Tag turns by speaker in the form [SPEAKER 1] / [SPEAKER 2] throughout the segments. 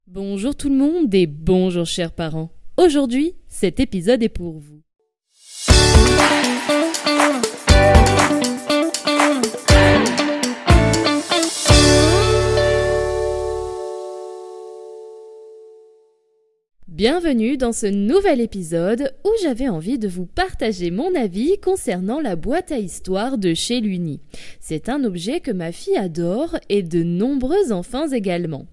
[SPEAKER 1] Bonjour tout le monde et bonjour chers parents. Aujourd'hui, cet épisode est pour vous. Bienvenue dans ce nouvel épisode où j'avais envie de vous partager mon avis concernant la boîte à histoires de chez Luni. C'est un objet que ma fille adore et de nombreux enfants également.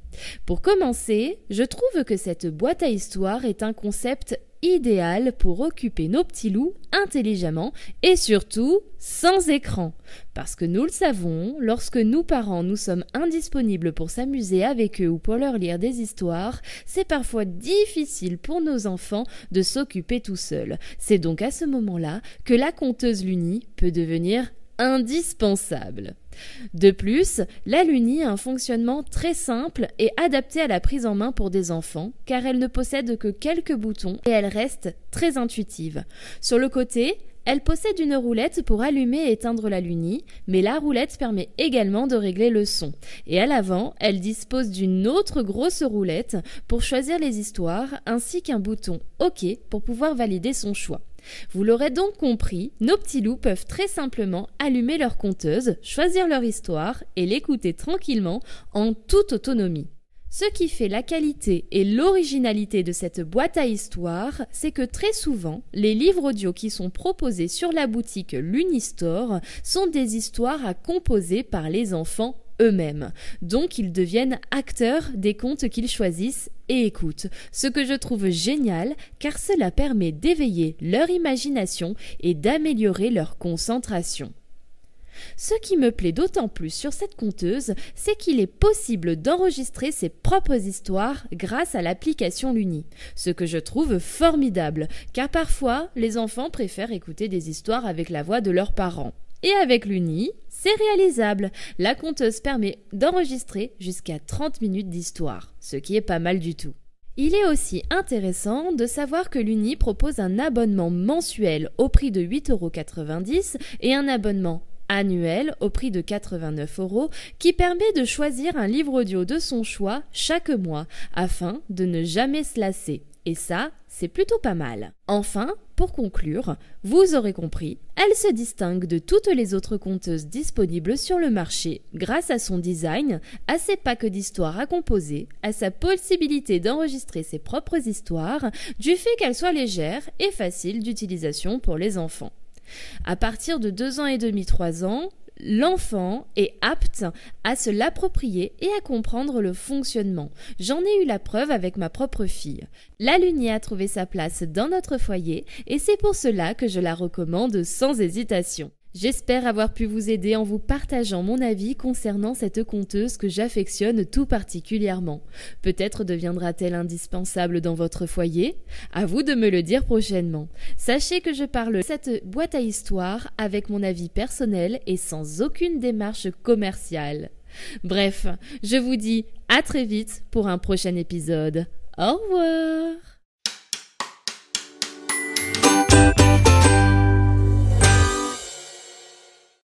[SPEAKER 1] Pour commencer, je trouve que cette boîte à histoires est un concept idéal pour occuper nos petits loups intelligemment et surtout sans écran. Parce que nous le savons, lorsque nous parents nous sommes indisponibles pour s'amuser avec eux ou pour leur lire des histoires, c'est parfois difficile pour nos enfants de s'occuper tout seuls. C'est donc à ce moment-là que la conteuse Luni peut devenir indispensable. De plus, la Luni a un fonctionnement très simple et adapté à la prise en main pour des enfants, car elle ne possède que quelques boutons et elle reste très intuitive. Sur le côté, elle possède une roulette pour allumer et éteindre la Luni, mais la roulette permet également de régler le son. Et à l'avant, elle dispose d'une autre grosse roulette pour choisir les histoires, ainsi qu'un bouton OK pour pouvoir valider son choix. Vous l'aurez donc compris, nos petits loups peuvent très simplement allumer leur conteuse, choisir leur histoire et l'écouter tranquillement en toute autonomie. Ce qui fait la qualité et l'originalité de cette boîte à histoires, c'est que très souvent, les livres audio qui sont proposés sur la boutique Lunistore sont des histoires à composer par les enfants eux-mêmes. Donc ils deviennent acteurs des contes qu'ils choisissent et écoutent, ce que je trouve génial car cela permet d'éveiller leur imagination et d'améliorer leur concentration. Ce qui me plaît d'autant plus sur cette conteuse, c'est qu'il est possible d'enregistrer ses propres histoires grâce à l'application Luni. Ce que je trouve formidable, car parfois, les enfants préfèrent écouter des histoires avec la voix de leurs parents. Et avec Luni, c'est réalisable. La conteuse permet d'enregistrer jusqu'à 30 minutes d'histoire, ce qui est pas mal du tout. Il est aussi intéressant de savoir que Luni propose un abonnement mensuel au prix de 8,90 € et un abonnement annuel au prix de 89 € qui permet de choisir un livre audio de son choix chaque mois afin de ne jamais se lasser. Et ça, c'est plutôt pas mal. Enfin, pour conclure, vous aurez compris, elle se distingue de toutes les autres conteuses disponibles sur le marché grâce à son design, à ses packs d'histoires à composer, à sa possibilité d'enregistrer ses propres histoires, du fait qu'elle soit légère et facile d'utilisation pour les enfants. À partir de 2 ans et demi, 3 ans, l'enfant est apte à se l'approprier et à comprendre le fonctionnement. J'en ai eu la preuve avec ma propre fille. La Luni a trouvé sa place dans notre foyer et c'est pour cela que je la recommande sans hésitation. J'espère avoir pu vous aider en vous partageant mon avis concernant cette conteuse que j'affectionne tout particulièrement. Peut-être deviendra-t-elle indispensable dans votre foyer? À vous de me le dire prochainement. Sachez que je parle de cette boîte à histoires avec mon avis personnel et sans aucune démarche commerciale. Bref, je vous dis à très vite pour un prochain épisode. Au revoir!